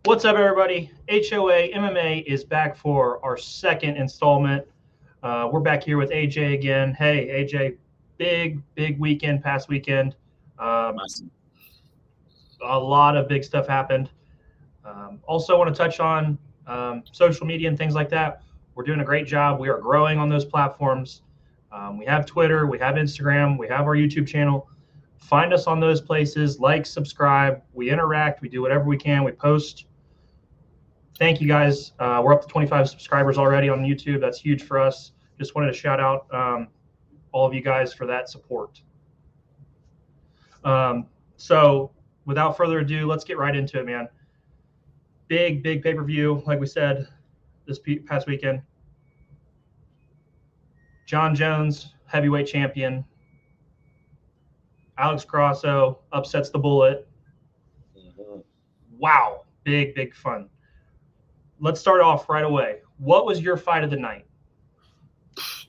What's up, everybody? HOA MMA is back for our second installment. We're back here with AJ again. Hey, AJ, big weekend, past weekend. Um, Massive. a lot of big stuff happened. Also, want to touch on social media and things like that. We're doing a great job. We are growing on those platforms. We have Twitter, we have Instagram, we have our YouTube channel. Find us on those places. Like, subscribe. We interact. We do whatever we can. We post. Thank you guys. We're up to 25 subscribers already on YouTube. That's huge for us. Just wanted to shout out all of you guys for that support. So without further ado, let's get right into it, man. Big pay-per-view, like we said, this past weekend. John Jones, heavyweight champion. Alex Grasso upsets the Bullet. Wow, big fun. Let's start off right away. What was your fight of the night?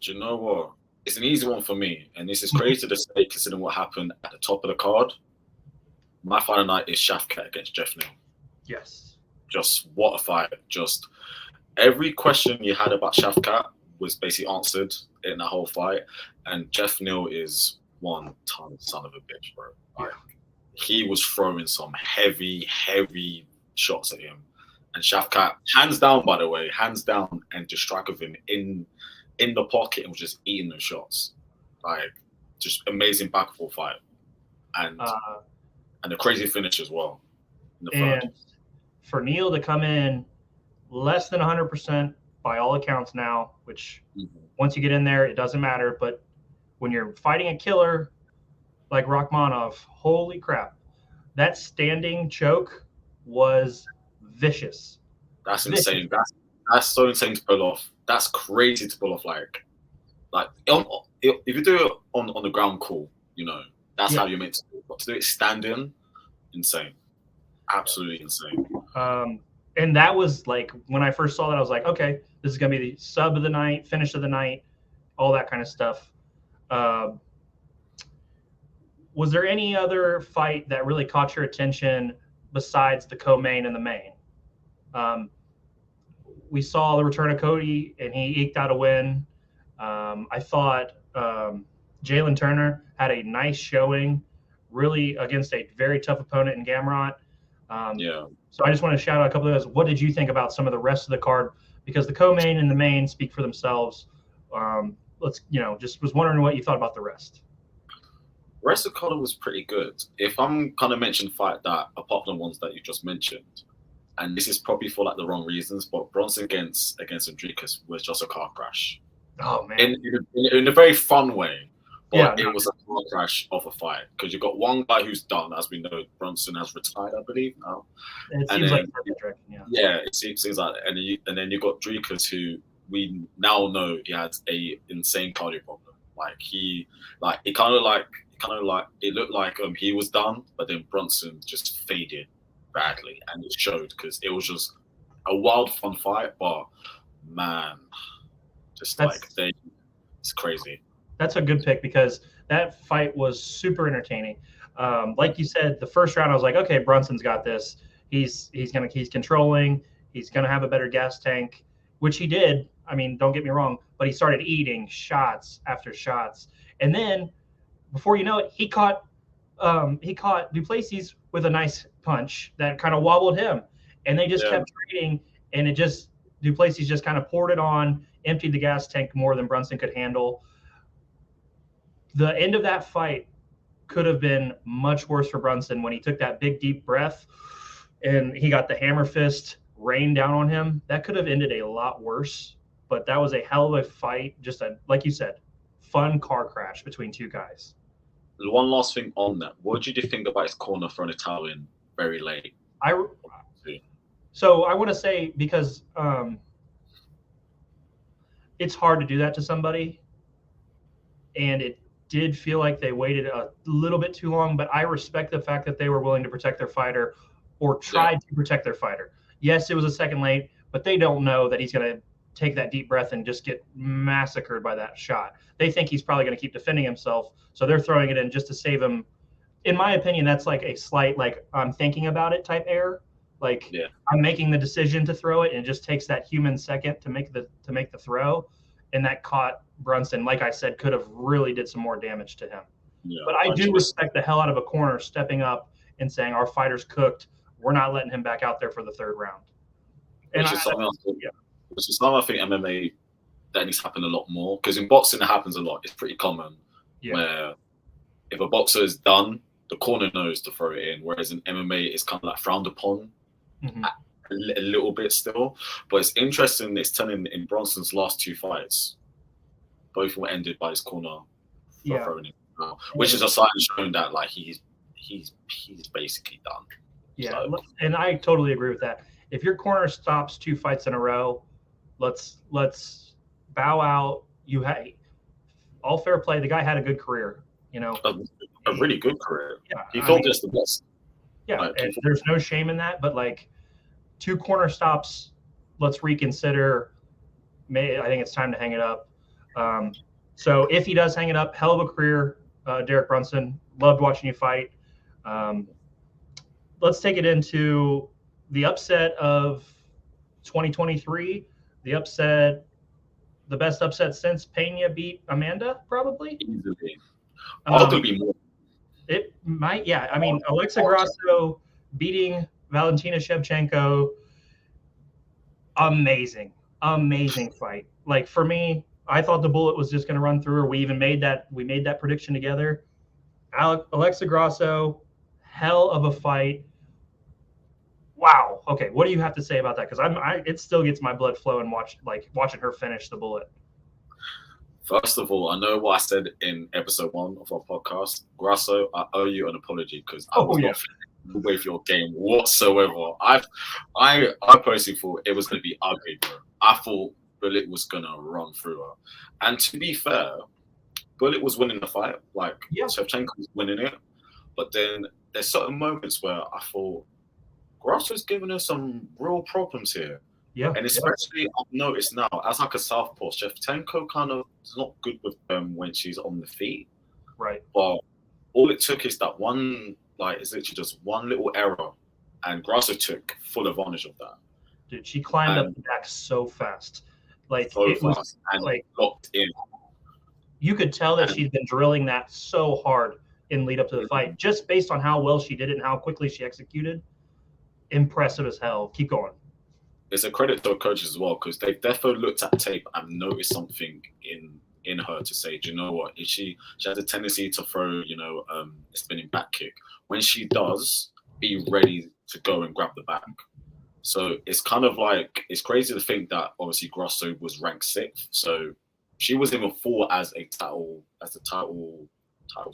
Do you know what? It's an easy one for me, and this is crazy to say considering what happened at the top of the card. My fight of the night is Shafkat against Jeff Neal. Yes. Just what a fight! Just every question you had about Shafkat was basically answered in that whole fight, and Jeff Neal is one ton son of a bitch, bro. Like, he was throwing some heavy shots at him. And Shafkat, hands down, by the way, hands down, and just struck of him in the pocket and was just eating those shots. Like, just amazing back and forth fight. And a crazy finish as well. In the and third. for Neal to come in less than 100% by all accounts now, which once you get in there, it doesn't matter. But when you're fighting a killer like Rachmanov, holy crap, that standing choke was vicious. That's insane. That's so insane to pull off. That's crazy to pull off. Like if you do it on the ground, cool. You know, that's how you're meant to do it. But to do it standing, insane. Absolutely insane. And that was like, when I first saw that, I was like, okay, this is going to be the sub of the night, finish of the night, all that kind of stuff. Was there any other fight that really caught your attention besides the co-main and the main? We saw the return of Cody, and he eked out a win. I thought Jalen Turner had a nice showing, really against a very tough opponent in Gamrot. So I just want to shout out a couple of those. What did you think about some of the rest of the card? Because the co-main and the main speak for themselves. Just was wondering what you thought about the rest. The rest of the card was pretty good. If I'm kind of mentioning fight that, apart from the ones that you just mentioned, and this is probably for like the wrong reasons, but Bronson against Andrikas was just a car crash. Oh man! In a very fun way, but it was a car crash of a fight because you got one guy who's done, as we know, Bronson has retired, I believe now. It seems like it seems like, and then you got Drikas, who we now know he had a insane cardio problem. It looked like he was done, but then Bronson just faded badly, and it showed because it was just a wild fun fight. But man, it's crazy. That's a good pick because that fight was super entertaining. Like you said, the first round I was like, okay, Brunson's got this. He's controlling. He's gonna have a better gas tank, which he did. I mean, don't get me wrong, but he started eating shots after shots, and then before you know it, he caught Duplessis with a nice punch that kind of wobbled him, and they just kept trading, and Duplessis just kind of poured it on, emptied the gas tank more than Brunson could handle. The end of that fight could have been much worse for Brunson when he took that big deep breath and he got the hammer fist rain down on him. That could have ended a lot worse, but that was a hell of a fight. Just like you said, fun car crash between two guys. One last thing on that. What did you think about his corner throwing a towel in very late? So I want to say, because it's hard to do that to somebody, and it did feel like they waited a little bit too long, but I respect the fact that they were willing to protect their fighter or tried to protect their fighter. Yes, it was a second late, but they don't know that he's going to take that deep breath and just get massacred by that shot. They think he's probably going to keep defending himself, so they're throwing it in just to save him. In my opinion, that's like a slight, like, I'm thinking about it type error. Like Yeah. I'm making the decision to throw it, and it just takes that human second to make the throw, and that caught Brunson. Like I said, could have really did some more damage to him. Yeah, but I do respect the hell out of a corner stepping up and saying our fighter's cooked. We're not letting him back out there for the third round. And which is something I think MMA that needs to happen a lot more, because in boxing it happens a lot. It's pretty common where if a boxer is done, the corner knows to throw it in, whereas in MMA it's kind of like frowned upon a little bit still. But it's interesting. It's telling in Bronson's last 2 fights, both were ended by his corner throwing it, which is a sign showing that like he's basically done. Yeah, so. And I totally agree with that. If your corner stops 2 fights in a row, let's bow out. You had all fair play. The guy had a good career, you know, a really good career. Yeah, he fought just the best. Yeah, like, and there's no shame in that. But like 2 corner stops, let's reconsider. I think it's time to hang it up. So if he does hang it up, hell of a career, Derek Brunson. Loved watching you fight. Let's take it into the upset of 2023. The best upset since Pena beat Amanda, probably. Easily. Probably more. It might, yeah. I mean, Alexa Grasso beating Valentina Shevchenko. Amazing fight. Like for me, I thought the bullet was just going to run through her. We made that prediction together. Alexa Grasso, hell of a fight. Wow. Okay, what do you have to say about that? Because it still gets my blood flowing watching her finish the bullet. First of all, I know what I said in episode 1 of our podcast. Grasso, I owe you an apology because I was not with your game whatsoever. I personally thought it was going to be ugly, bro. I thought Bullet was going to run through her. And to be fair, Bullet was winning the fight. Like, Shevchenko was winning it. But then there's certain moments where I thought Grasso's giving her some real problems here. Yeah. And especially I've noticed now, as like a southpaw, Shevchenko kind of is not good with them when she's on the feet. Right. But all it took is that one, it's literally just one little error. And Grasso took full advantage of that. Dude, she climbed up the back so fast. Was locked in. You could tell that she's been drilling that so hard in lead up to the fight, just based on how well she did it and how quickly she executed. Impressive as hell. Keep going. It's a credit to her coaches as well, because they've definitely looked at tape and noticed something in her to say, do you know what? If she has a tendency to throw, a spinning back kick. When she does, be ready to go and grab the back. So it's kind of like, it's crazy to think that obviously Grasso was ranked 6th. So she was even fought as the title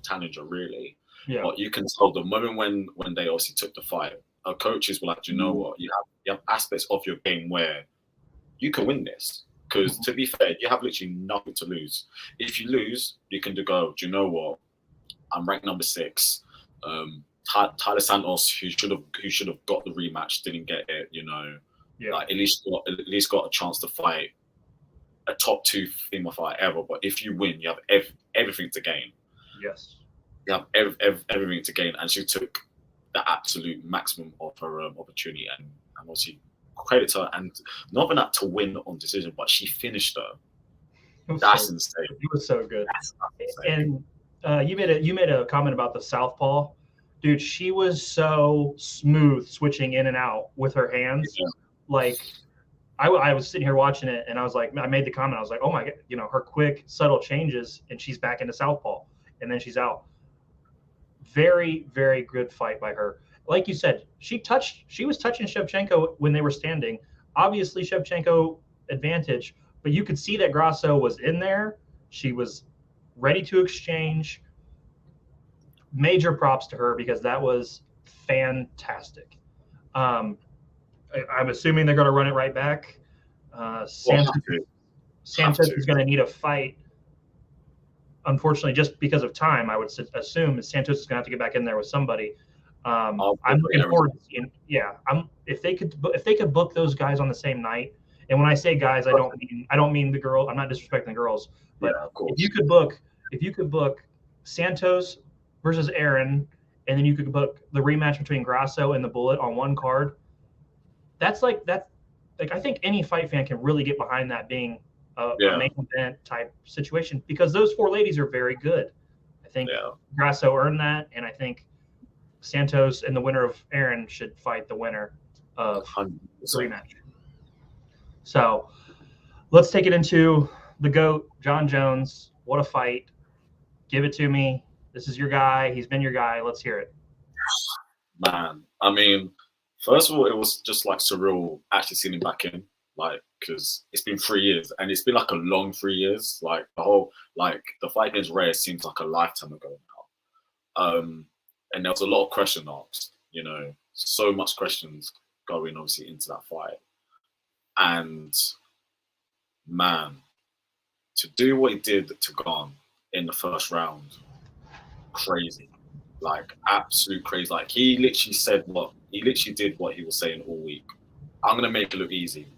challenger, really. Yeah. But you can tell the moment when they obviously took the fight, our coaches were like, do you know what? You have aspects of your game where you can win this. Because to be fair, you have literally nothing to lose. If you lose, you can go, do you know what? I'm ranked number 6. Tyler Santos, who should have got the rematch, didn't get it. At least got a chance to fight a top 2 female fight ever. But if you win, you have everything to gain. Yes, you have everything to gain, and she took the absolute maximum of her opportunity, and obviously credit to her. And not even that to win on decision, but she finished her. That's insane. It was so good. And you made a comment about the southpaw. Dude, she was so smooth switching in and out with her hands. Yeah. Like, I was sitting here watching it, and I was like, I made the comment. I was like, oh my God, her quick, subtle changes, and she's back into southpaw, and then she's out. Very, very good fight by her. Like you said, she was touching Shevchenko when they were standing. Obviously, Shevchenko advantage, but you could see that Grasso was in there. She was ready to exchange. Major props to her because that was fantastic. I'm assuming they're going to run it right back. Santos is going to need a fight. Unfortunately, just because of time, I would assume Santos is going to have to get back in there with somebody. I'm looking forward to seeing. Yeah, if they could book those guys on the same night. And when I say guys, I don't mean the girl. I'm not disrespecting the girls, but if you could book Santos versus Aaron, and then you could book the rematch between Grasso and the Bullet on one card, that's like I think any fight fan can really get behind that being a main event type situation, because those 4 ladies are very good. I think Grasso earned that, and I think Santos and the winner of Aaron should fight the winner of 100%. the rematch. So let's take it into the GOAT, John Jones. What a fight. Give it to me. This is your guy. He's been your guy. Let's hear it. Man, I mean, first of all, it was just like surreal actually seeing him back in, like, because it's been 3 years and it's been like a long 3 years. Like the fight against Reyes seems like a lifetime ago now. And there was a lot of question asked, so much questions going obviously into that fight. And man, to do what he did to Gon in the first round, crazy. Like absolute crazy. Like he literally did what he was saying all week. I'm gonna make it look easy.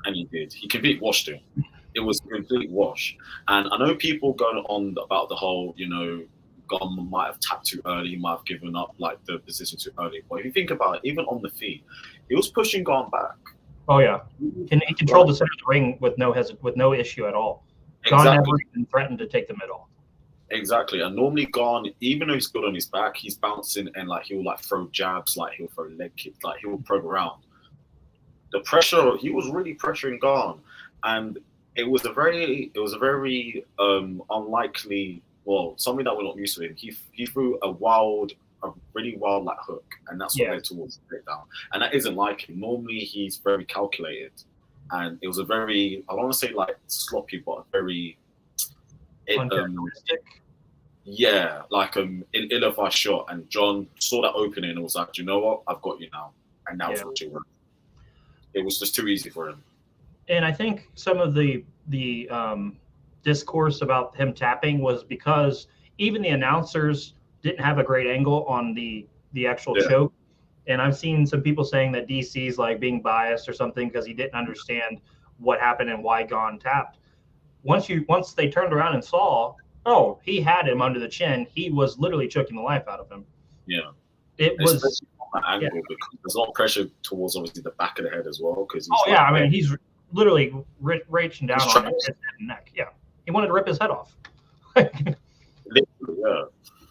And he did. He completely washed him. It was a complete wash. And I know people going on about the whole, Gon might have tapped too early, he might have given up like the position too early. But if you think about it, even on the feet, he was pushing Gon back. Oh yeah. And he controlled the center of the ring with no issue at all. Gon never even threatened to take the middle. Exactly. And normally Gon, even though he's good on his back, he's bouncing and like he'll like throw jabs, like he'll throw leg kicks, like he'll probe around. The pressure, he was really pressuring Gon. And it was a very unlikely, something that we're not used to him. He threw a really wild like hook, and that's what led towards the takedown. And that isn't like him. Normally he's very calculated. And it was a very, I don't want to say like sloppy, but a very like an ill-advised shot, and John saw that opening and was like, you know what, I've got you now, and now it's what you want. It was just too easy for him. And I think some of the discourse about him tapping was because even the announcers didn't have a great angle on the actual choke. And I've seen some people saying that DC's like being biased or something because he didn't understand what happened and why Gon tapped. Once they turned around and saw, he had him under the chin. He was literally choking the life out of him. Yeah, it was on that angle because there's a lot of pressure towards obviously the back of the head as well. Because I mean, he's literally reaching down on his head and neck. Yeah, he wanted to rip his head off.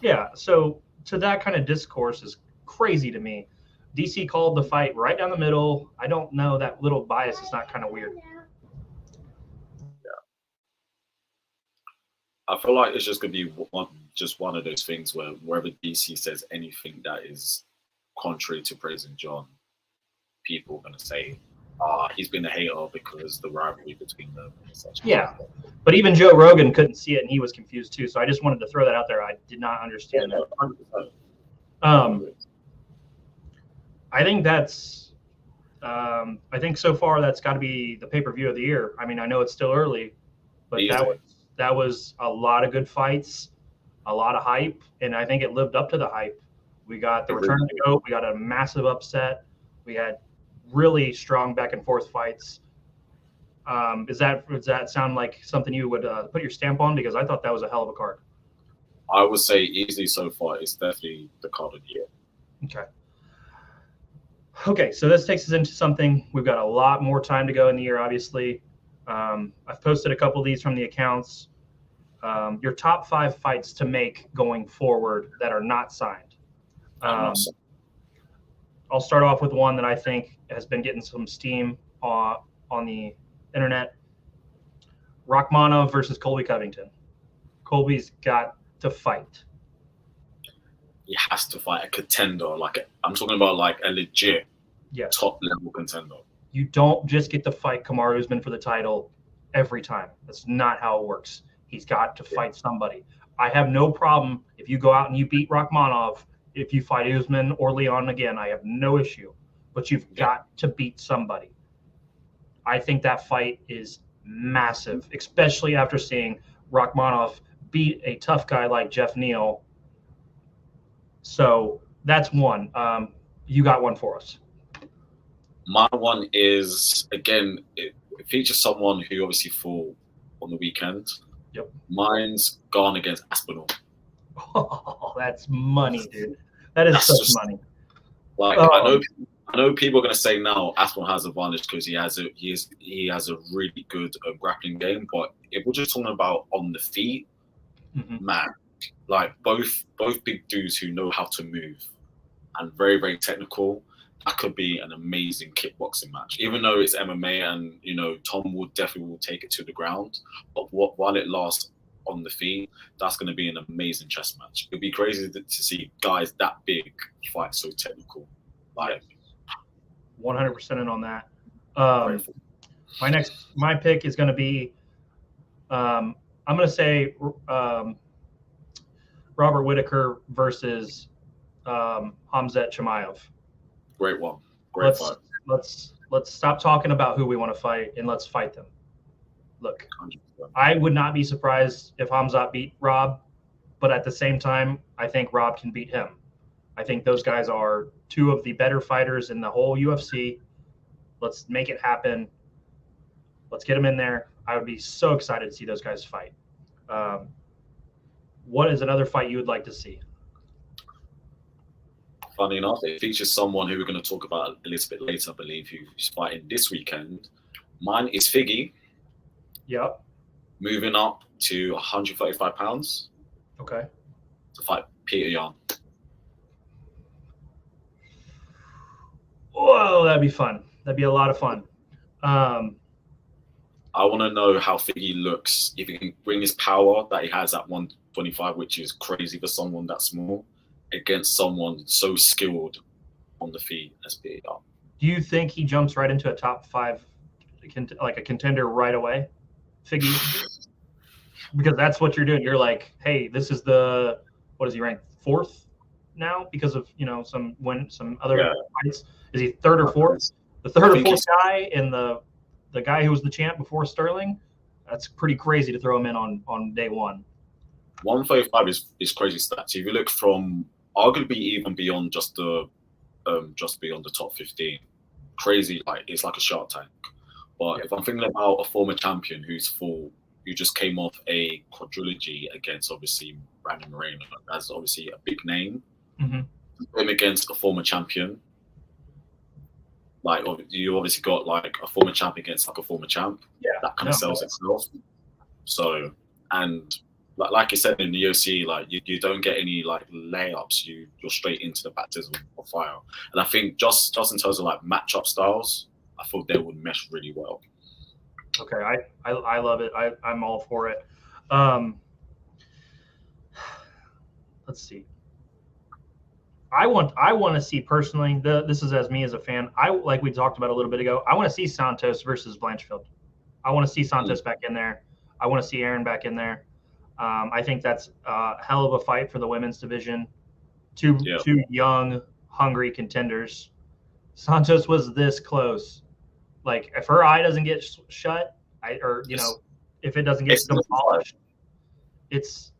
Yeah. So to that kind of discourse is crazy to me. DC called the fight right down the middle. I don't know, that little bias is not kind of weird. I feel like it's just going to be one of those things where wherever DC says anything that is contrary to praising John, people are going to say, he's been a hater because the rivalry between them. Yeah, but even Joe Rogan couldn't see it, and he was confused too. So I just wanted to throw that out there. I did not understand that. 100%. I think that's. I think so far that's got to be the pay-per-view of the year. I mean, I know it's still early, but that was a lot of good fights, a lot of hype, and I think it lived up to the hype. We got the return of the GOAT. We got a massive upset. We had really strong back and forth fights. Does that sound like something you would put your stamp on? Because I thought that was a hell of a card. I would say easily so far, it's definitely the card of the year. Okay, so this takes us into something. We've got a lot more time to go in the year, obviously. I've posted a couple of these from the accounts. Your top 5 fights to make going forward that are not signed. I'll start off with one that I think has been getting some steam on the internet. Rachmanov versus Colby Covington. Colby's got to fight. He has to fight a contender. I'm talking about like a legit top level contender. You don't just get to fight Kamaru Usman for the title every time. That's not how it works. He's got to fight somebody. I have no problem if you go out and you beat Rachmanov. If you fight Usman or Leon again, I have no issue. But you've got to beat somebody. I think that fight is massive, especially after seeing Rachmanov beat a tough guy like Jeff Neal. So that's one. You got one for us. My one is, again, it features someone who obviously fought on the weekend. Yep. Mine's Gone against Aspinall. Oh, that's money, dude. That is such money. Like, I know people are going to say now Aspinall has advantage because he has a really good grappling game, but if we're just talking about on the feet, man, like both big dudes who know how to move and very, very technical, that could be an amazing kickboxing match. Even though it's MMA and, you know, Tom will definitely take it to the ground, but while it lasts on the feet, that's going to be an amazing chess match. It'd be crazy to see guys that big fight so technical. Like, 100% in on that. My pick is going to be, I'm going to say Robert Whitaker versus Hamzat Chimaev. Great one. Great fight. Let's stop talking about who we want to fight and let's fight them. Look, 100%. I would not be surprised if Hamzat beat Rob, but at the same time, I think Rob can beat him. I think those guys are two of the better fighters in the whole UFC. Let's make it happen. Let's get them in there. I would be so excited to see those guys fight. What is another fight you would like to see? Funny enough, it features someone who we're going to talk about a little bit later, I believe, who's fighting this weekend. Mine is Figgy. Yep. Moving up to 135 pounds. Okay. To fight Peter Yan. Whoa, that'd be fun. That'd be a lot of fun. I want to know how Figgy looks, if he can bring his power that he has at 125, which is crazy for someone that small, against someone so skilled on the feet as Peter Yan. Do you think he jumps right into a top 5, like a contender right away, Figgy? Because that's what you're doing. You're like, hey, this is what is he ranked 4th now because of, you know, some other fights? Is he 3rd or 4th? The 3rd or 4th guy and the guy who was the champ before Sterling. That's pretty crazy to throw him in on day one. 135 is crazy stats. If you look from arguably even beyond just beyond the top 15, crazy, like it's like a Shark Tank. But if I'm thinking about a former champion who just came off a quadrilogy against obviously Brandon Moreno, that's obviously a big name. Him against a former champion, like you obviously got like a former champ against like a former champ. Yeah, that kind of sells itself. So, and like you said in the UFC, like you don't get any like layups. You're straight into the baptism of fire. And I think just in terms of like matchup styles, I thought they would mesh really well. Okay, I love it. I'm all for it. Let's see. I want to see personally. This is as me as a fan. Like we talked about a little bit ago. I want to see Santos versus Blanchfield. I want to see Santos back in there. I want to see Aaron back in there. I think that's a hell of a fight for the women's division. Two young, hungry contenders. Santos was this close. Like if her eye doesn't get shut, if it doesn't get demolished, it's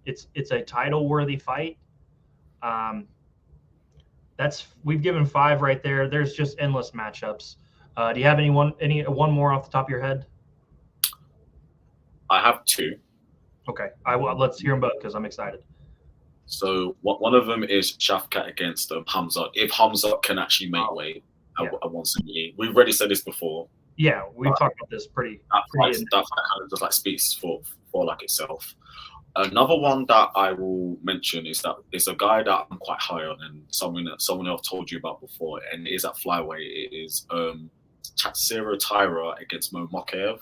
a title worthy fight. We've given 5 right there. There's just endless matchups. Do you have one more off the top of your head? I have 2. Okay, let's hear them both because I'm excited. So one of them is Shafkat against Hamzat. If Hamzat can actually make weight at 178, we've already said this before. Yeah, we've talked about this pretty. That fight kind of just like speaks for like itself. Another one that I will mention is that it's a guy that I'm quite high on, and someone I've told you about before, and it is at flyweight. It is Chatsira Tyra against Mo Mokaev.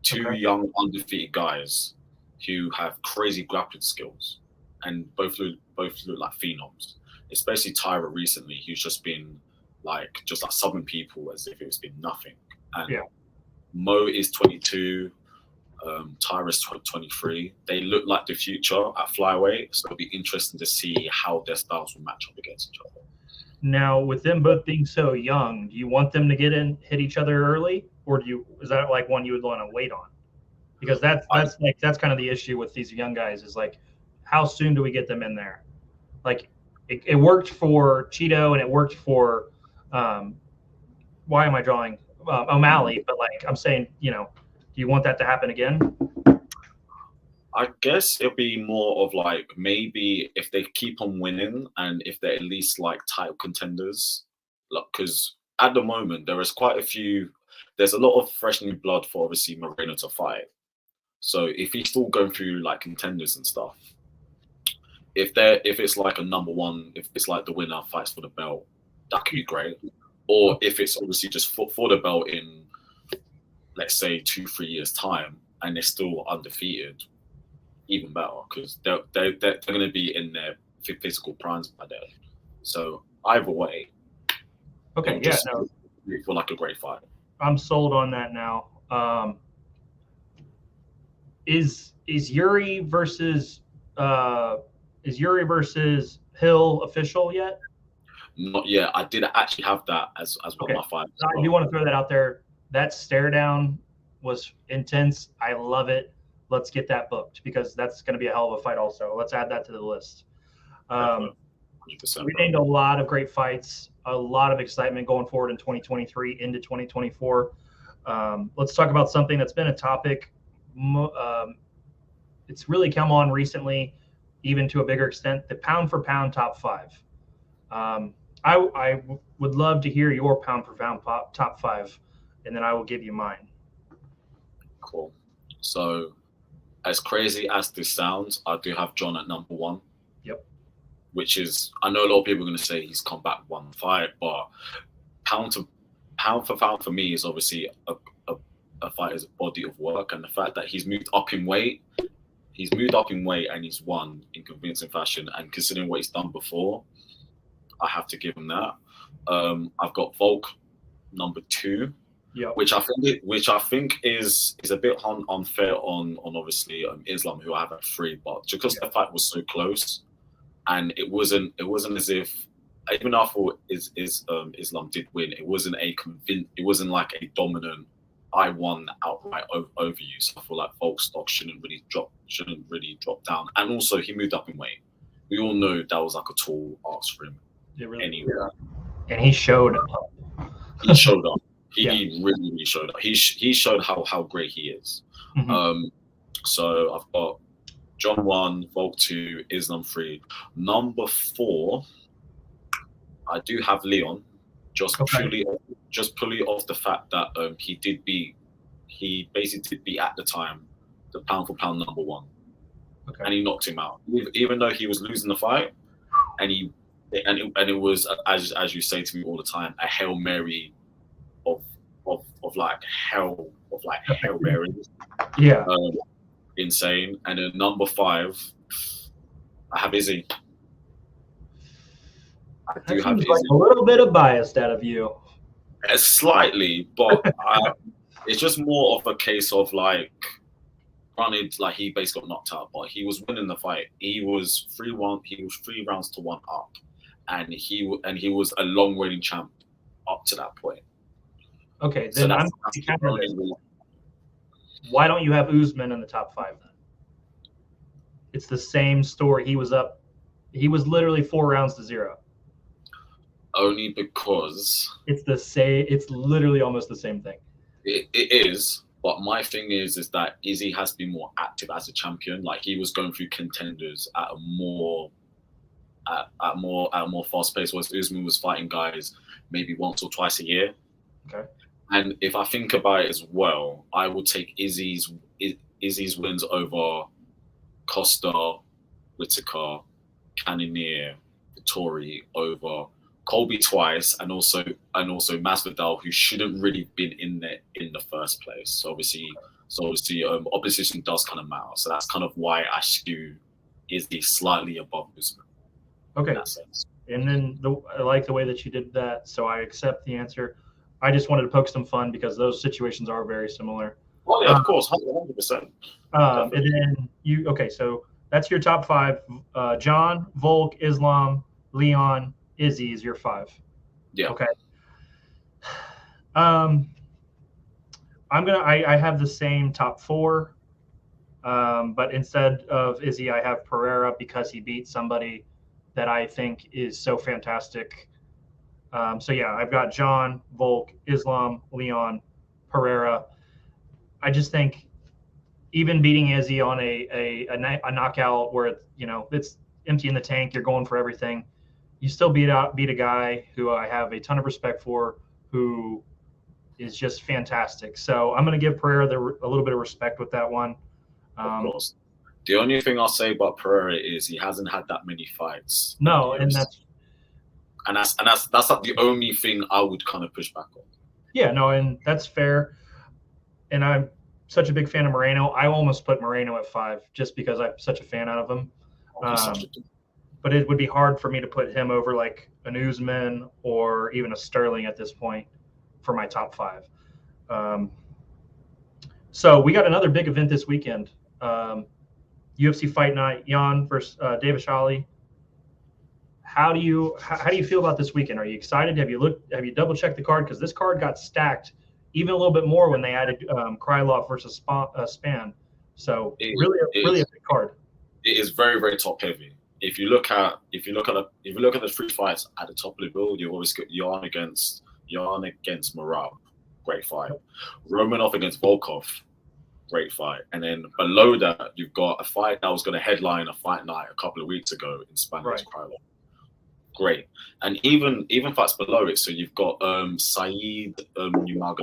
2 young undefeated guys who have crazy grappling skills, and both look like phenoms. Especially Tyra recently, who's just been like subbing people as if it's been nothing. And Mo is 22. Tyra's 23. They look like the future at flyweight, so it'll be interesting to see how their styles will match up against each other. Now, with them both being so young, do you want them to hit each other early, or is that like one you would want to wait on? Because that's kind of the issue with these young guys is like, how soon do we get them in there? Like, it worked for Cheeto and it worked for, why am I drawing O'Malley? But like I'm saying, do you want that to happen again? I guess it'll be more of like maybe if they keep on winning and if they're at least like title contenders, because at the moment there is quite a few. There's a lot of fresh new blood for obviously Moreno to fight. So if he's still going through like contenders and stuff, if it's like a number one, if it's like the winner fights for the belt, that could be great. Or if it's obviously just for the belt in, let's say 2-3 years time, and they're still undefeated, even better, because they're going to be in their physical primes by then. So either way, okay, yeah, no, for like a great fight. I'm sold on that now. Is Yuri versus Hill official yet? Not yet. I did actually have that as one of my fights. I do want to throw that out there. That stare down was intense. I love it. Let's get that booked because that's going to be a hell of a fight also. Let's add that to the list. We named a lot of great fights, a lot of excitement going forward in 2023 into 2024. Let's talk about something that's been a topic. It's really come on recently, even to a bigger extent, the pound for pound top 5. I would love to hear your pound for pound top 5, and then I will give you mine. Cool. So, as crazy as this sounds, I do have John at number 1. Yep. Which is, I know a lot of people are going to say he's come back one fight, but pound for pound for me is obviously a fighter's body of work, and the fact that he's moved up in weight, and he's won in convincing fashion. And considering what he's done before, I have to give him that. I've got Volk number 2. Yep. Which I think is a bit unfair on obviously Islam, who I have at 3, but because the fight was so close, and it wasn't as if, even though I thought Islam did win, it wasn't like a dominant I won outright over you. So I feel like Volk's stock shouldn't really drop down, and also he moved up in weight. We all know that was like a tall ask for him. Really anyway, and he showed up. He showed up. He really showed up. He showed how great he is. Mm-hmm. So I've got John 1, Volk 2, Islam 3. Number 4, I do have Leon, purely off the fact that he basically did beat at the time the pound for pound number 1, and he knocked him out, even though he was losing the fight, and it was, as you say to me all the time, a Hail Mary of Hail Marys. Yeah. Insane. And then number 5, I have Izzy. I do have Izzy. Like a little bit of biased out of you. Slightly, but it's just more of a case of like, granted, like he basically got knocked out, but he was winning the fight. He was 3-1. He was 3 rounds to 1 up, and he was a long reigning champ up to that point. Okay, then I'm counter this. Why don't you have Usman in the top 5 then? It's the same story. He was up. He was literally 4 rounds to 0. Only because it's the same. It's literally almost the same thing. It is, but my thing is that Izzy has been more active as a champion. Like he was going through contenders at a more fast pace, whereas Usman was fighting guys maybe once or twice a year. Okay. And if I think about it as well, I would take Izzy's wins over Costa, Whittaker, Cannonier, Vittori, over Colby twice, and also Masvidal, who shouldn't really been in there in the first place. So obviously, opposition does kind of matter. So that's kind of why I skew Izzy slightly above Usman. Okay. In that sense. And then I like the way that you did that, so I accept the answer. I just wanted to poke some fun because those situations are very similar. Oh yeah, of course, 100%. And then so that's your top 5. John, Volk, Islam, Leon, Izzy is your 5. Yeah. Okay. I have the same top 4, but instead of Izzy, I have Pereira because he beat somebody that I think is so fantastic. I've got John, Volk, Islam, Leon, Pereira. I just think even beating Izzy on a knockout where it's empty in the tank, you're going for everything. You still beat a guy who I have a ton of respect for, who is just fantastic. So I'm going to give Pereira a little bit of respect with that one. Of course. The only thing I'll say about Pereira is he hasn't had that many fights. No, and that's like the only thing I would kind of push back on. Yeah, no, and that's fair. And I'm such a big fan of Moreno. I almost put Moreno at 5 just because I'm such a fan out of him. But it would be hard for me to put him over like an Usman or even a Sterling at this point for my top 5. So we got another big event this weekend. UFC Fight Night, Jan versus David Shally. How do you feel about this weekend? Are you excited? Have you double checked the card? Because this card got stacked even a little bit more when they added Krylov versus Span. So really a big card. It is very, very top heavy. If you look at the 3 fights at the top of the bill, you always got Jan against Merab, great fight. Romanov against Volkov, great fight. And then below that, you've got a fight that was going to headline a fight night a couple of weeks ago in Spanish Krylov. Great. And even fights below it, so you've got Saeed Nurmagomedov,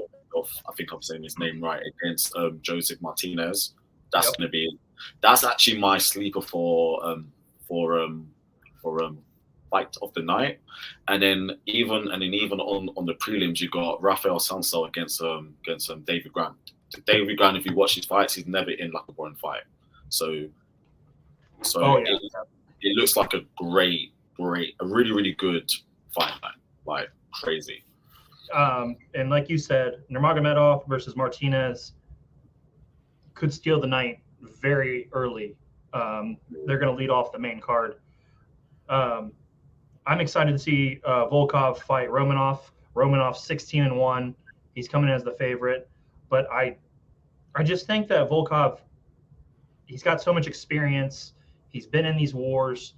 I think I'm saying his name right, against Joseph Martinez. That's actually my sleeper for fight of the night. And then even on the prelims, you got Rafael Sansel against David Grant. David Grant, if you watch his fights, he's never in like a boring fight. So it looks like a really, really good fight night. Like crazy. And like you said, Nurmagomedov versus Martinez could steal the night very early. They're going to lead off the main card. I'm excited to see Volkov fight Romanov. Romanov 16-1. He's coming as the favorite, but I just think that Volkov, he's got so much experience. He's been in these wars.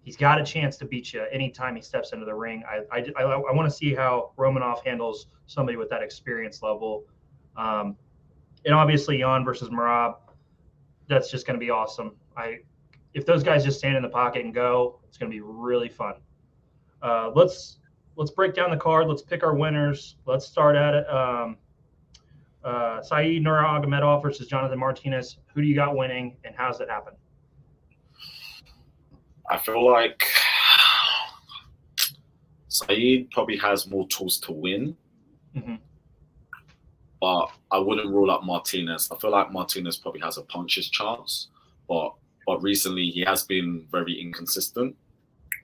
He's got a chance to beat you anytime he steps into the ring. I want to see how Romanov handles somebody with that experience level. And obviously Jan versus Merab, that's just going to be awesome. If those guys just stand in the pocket and go, it's going to be really fun. Let's break down the card. Let's pick our winners. Let's start at it. Saeed Nurmagomedov versus Jonathan Martinez. Who do you got winning, and how's that happen? I feel like Saeed probably has more tools to win, but I wouldn't rule out Martinez. I feel like Martinez probably has a puncher's chance, but recently he has been very inconsistent.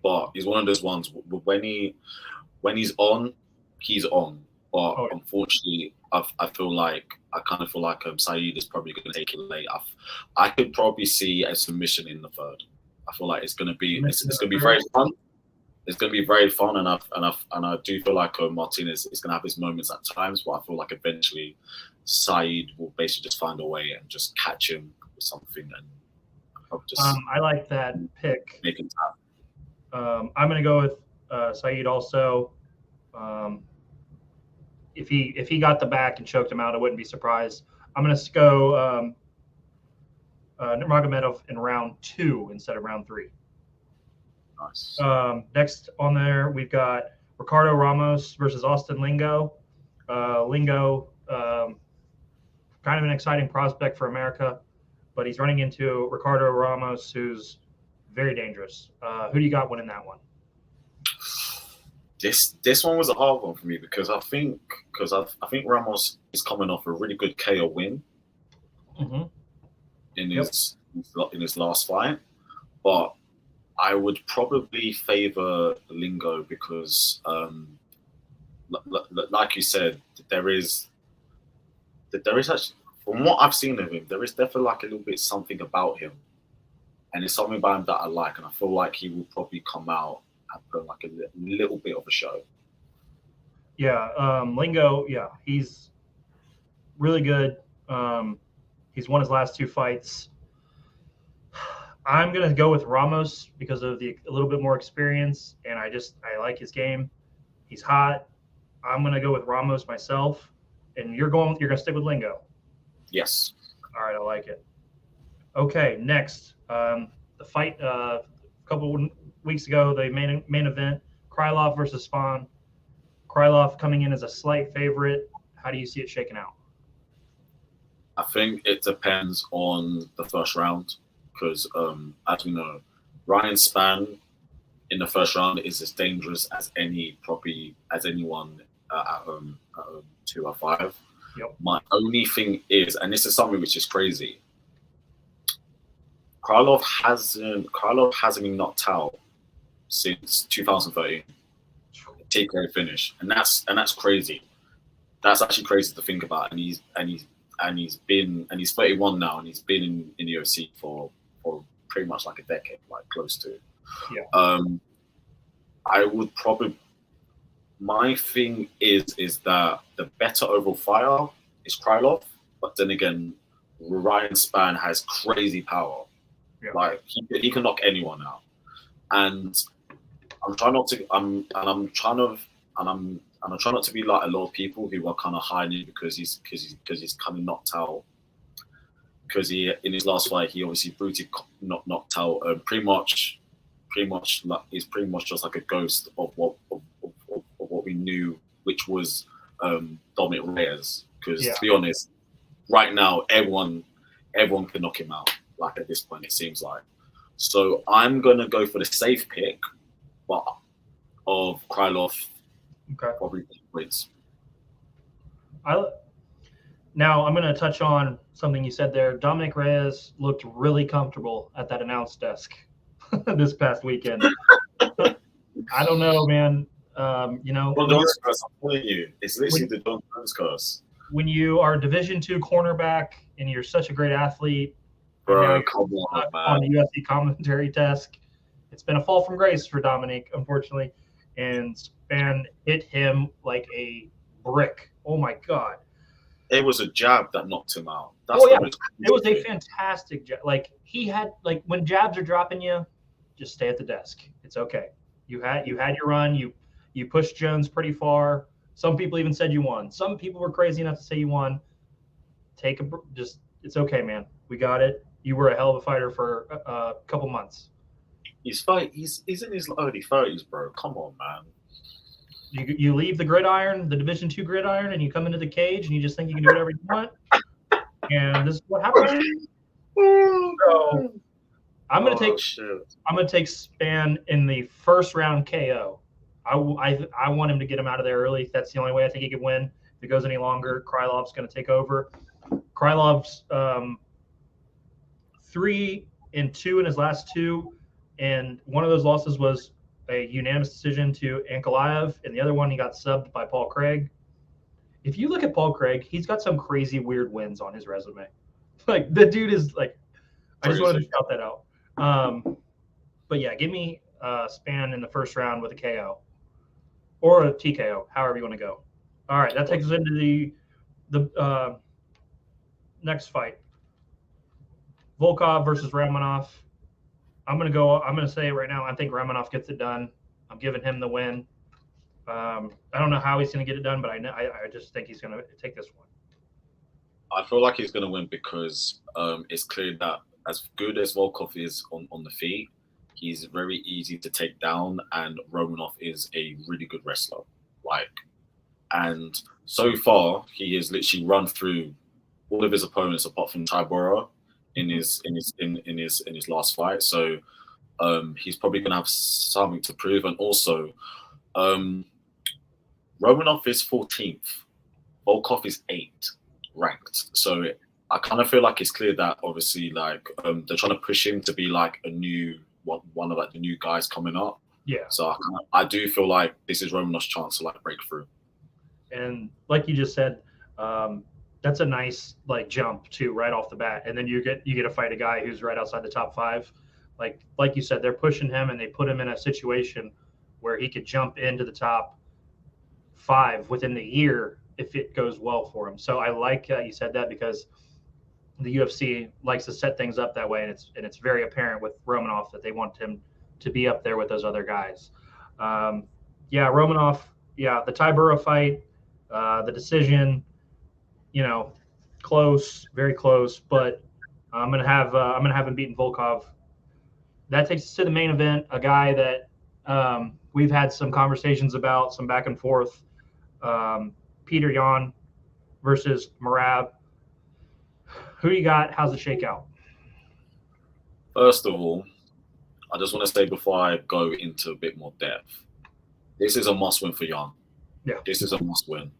But he's one of those ones when he's on, he's on. But unfortunately, I kind of feel like Saeed is probably going to take it late. I could probably see a submission in the third. I feel like it's going to be very fun. It's going to be very fun, and I do feel like Martinez is going to have his moments at times, but I feel like eventually Saeed will basically just find a way and just catch him with something, and probably just. I like that pick. Make him tap. I'm going to go with Saeed also. If he got the back and choked him out, I wouldn't be surprised. I'm going to go Nurmagomedov in round 2 instead of round 3. Nice. Next on there, we've got Ricardo Ramos versus Austin Lingo. Lingo, kind of an exciting prospect for America, but he's running into Ricardo Ramos, who's very dangerous. Who do you got winning that one? This one was a hard one for me because I think Ramos is coming off a really good KO win in his last fight, but I would probably favor Lingo because, like you said, there is actually, from what I've seen of him, there is definitely like a little bit something about him, and it's something about him that I like, and I feel like he will probably come out and put like a little bit of a show. Yeah, Lingo. Yeah, he's really good. He's won his last 2 fights. I'm going to go with Ramos because of a little bit more experience, and I like his game. He's hot. I'm going to go with Ramos myself, and you're going to stick with Lingo. Yes. All right, I like it. Okay, next, the fight a couple weeks ago, the main event, Krylov versus Spawn. Krylov coming in as a slight favorite. How do you see it shaking out? I think it depends on the first round because, as we know, Ryan Spann in the first round is as dangerous as anyone at 205. Yep. My only thing is, and this is something which is crazy, Krylov hasn't been knocked out since 2013. Takeaway finish, and that's crazy. That's actually crazy to think about. And he's 31 now, and he's been in the UFC for pretty much like a decade, like close to. Yeah. I would probably. My thing is that the better overall fighter is Krylov, but then again, Ryan Spann has crazy power. Yeah. Like he can knock anyone out, and I'm trying not to be like a lot of people who are kind of hiding it because he's kind of knocked out. Because he in his last fight he obviously brutally knocked out pretty much like he's pretty much just like a ghost of what we knew, which was Dominic Reyes. Because to be honest, right now everyone can knock him out. Like at this point, it seems like. So I'm gonna go for the safe pick, but of Krylov. Okay. Probably wins. Now I'm gonna touch on something you said there. Dominic Reyes looked really comfortable at that announce desk this past weekend. I don't know, man. You know, Well, I'm telling you, it's literally the Don Jones curse. When you are a Division II cornerback and you're such a great athlete, bro, come on, man. On the UFC commentary desk, it's been a fall from grace for Dominic, unfortunately, and Spann hit him like a brick. Oh my God! It was a jab that knocked him out. It was a fantastic jab. Like he had, like when jabs are dropping you, just stay at the desk. It's okay. You had your run. You pushed Jones pretty far. Some people even said you won. Some people were crazy enough to say you won. It's okay, man. We got it. You were a hell of a fighter for a couple months. He's in his early 30s, bro. Come on, man. You leave the gridiron, the Division II gridiron, and you come into the cage, and you just think you can do whatever you want. And this is what happens. So I'm gonna take Spann in the first round KO. I want him to get him out of there early. That's the only way I think he could win. If it goes any longer, Krylov's going to take over. Krylov's 3-2 in his last two, and one of those losses was a unanimous decision to Ankalaev, and the other one he got subbed by Paul Craig. If you look at Paul Craig, he's got some crazy weird wins on his resume. Like the dude is like, I just wanted to shout that out. But yeah, give me Spann in the first round with a KO. Or a TKO, however you want to go. All right, that takes us into the next fight. Volkov versus Romanov. I'm gonna say it right now. I think Romanov gets it done. I'm giving him the win. I don't know how he's gonna get it done, but I just think he's gonna take this one. I feel like he's gonna win because it's clear that as good as Volkov is on the feet, he's very easy to take down, and Romanov is a really good wrestler. And so far he has literally run through all of his opponents apart from Tybura in his last fight. So he's probably gonna have something to prove. And also, Romanov is 14th, Volkov is 8th ranked. So I kind of feel like it's clear that obviously they're trying to push him to be like a new one of like the new guys coming up. Yeah. So I do feel like this is Romanov's chance to break through. And like you just said, that's a nice jump too, right off the bat. And then you get to fight a guy who's right outside the top 5. Like you said, they're pushing him and they put him in a situation where he could jump into the top 5 within the year if it goes well for him. So I like you said that because the UFC likes to set things up that way, and it's very apparent with Romanov that they want him to be up there with those other guys. Romanov, the Tybura fight, the decision, close, very close, but I'm gonna have him beating Volkov. That takes us to the main event, a guy that we've had some conversations about, some back and forth. Peter Yan versus Merab. Who you got? How's the shakeout? First of all, I just want to say before I go into a bit more depth, this is a must-win for Yan. Yeah. This is a must-win.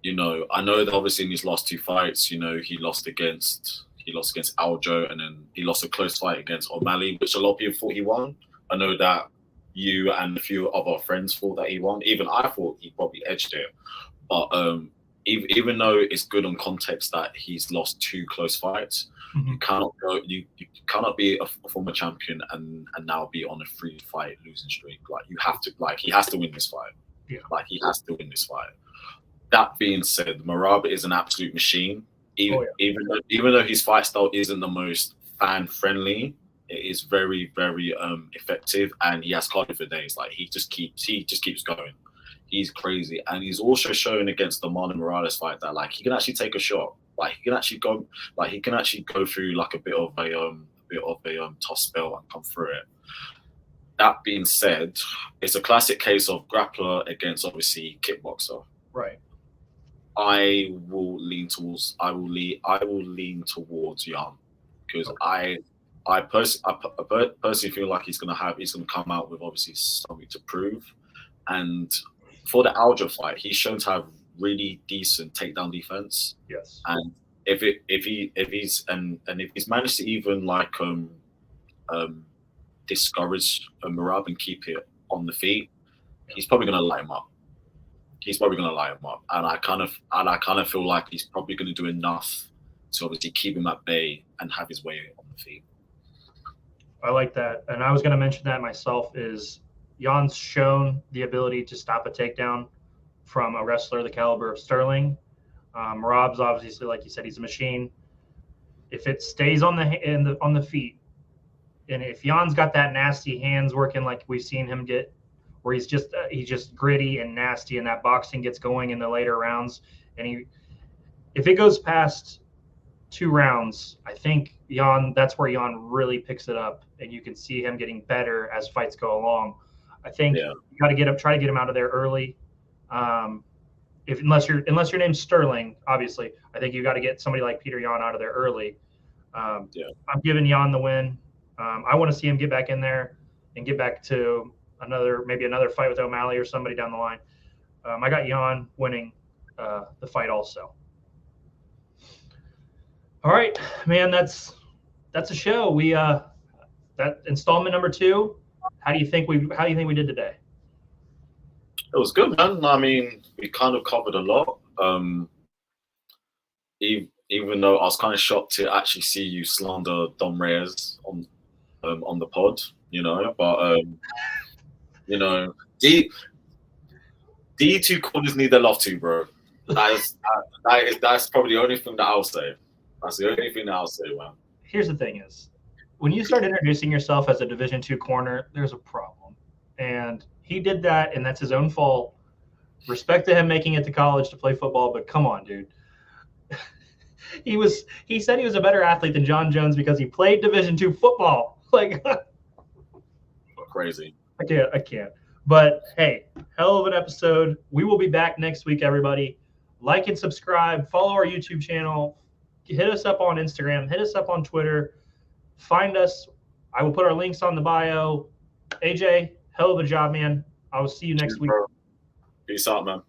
You know, I know that obviously in his last 2 fights, you know, he lost against Aljo, and then he lost a close fight against O'Malley, which a lot of people thought he won. I know that you and a few other friends thought that he won. Even I thought he probably edged it. But even though it's good on context that he's lost 2 close fights, you cannot go. You cannot be a former champion and now be on a 3-fight losing streak. Like you have to. Like he has to win this fight. Yeah. Like he has to win this fight. That being said, Merab is an absolute machine. Even though his fight style isn't the most fan friendly, it is very, very effective, and he has cardio for days. Like he just keeps going. He's crazy, and he's also shown against the Marlon Morales fight that like he can actually take a shot. Like he can actually go through like a bit of a tough spell and come through it. That being said, it's a classic case of grappler against obviously kickboxer. Right. I will lean towards Yan because I personally feel like he's gonna come out with obviously something to prove. And for the Aljo fight, he's shown to have really decent takedown defense. Yes. And if he's managed to even like discourage Merab and keep it on the feet, he's probably gonna light him up. And I kind of feel like he's probably going to do enough to obviously keep him at bay and have his way on the feet. I like that. And I was going to mention that myself is Jan's shown the ability to stop a takedown from a wrestler the caliber of Sterling. Merab's obviously, like you said, he's a machine. If it stays on the feet, and if Jan's got that nasty hands working like we've seen him get, where he's just gritty and nasty, and that boxing gets going in the later rounds. And if it goes past 2 rounds, I think that's where Yan really picks it up, and you can see him getting better as fights go along. I think you got to try to get him out of there early. Unless your name's Sterling, obviously, I think you got to get somebody like Peter Yan out of there early. I'm giving Yan the win. I want to see him get back in there and get back to maybe another fight with O'Malley or somebody down the line. I got Yan winning the fight also. All right, man, that's a show. We that installment number 2. How do you think we did today? It was good, man. I mean, we kind of covered a lot. Even though I was kind of shocked to actually see you slander Dom Reyes on the pod, you know, but you know, D2 corners need their love too, bro. That's probably the only thing that I'll say. That's the only thing that I'll say, man. Here's the thing is, when you start introducing yourself as a Division II corner, there's a problem. And he did that, and that's his own fault. Respect to him making it to college to play football, but come on, dude. He said he was a better athlete than John Jones because he played Division II football. Like crazy. I can't. But hey, hell of an episode. We will be back next week, everybody. Like and subscribe. Follow our YouTube channel. Hit us up on Instagram. Hit us up on Twitter. Find us. I will put our links on the bio. AJ, hell of a job, man. I will see you next week. Peace out, man.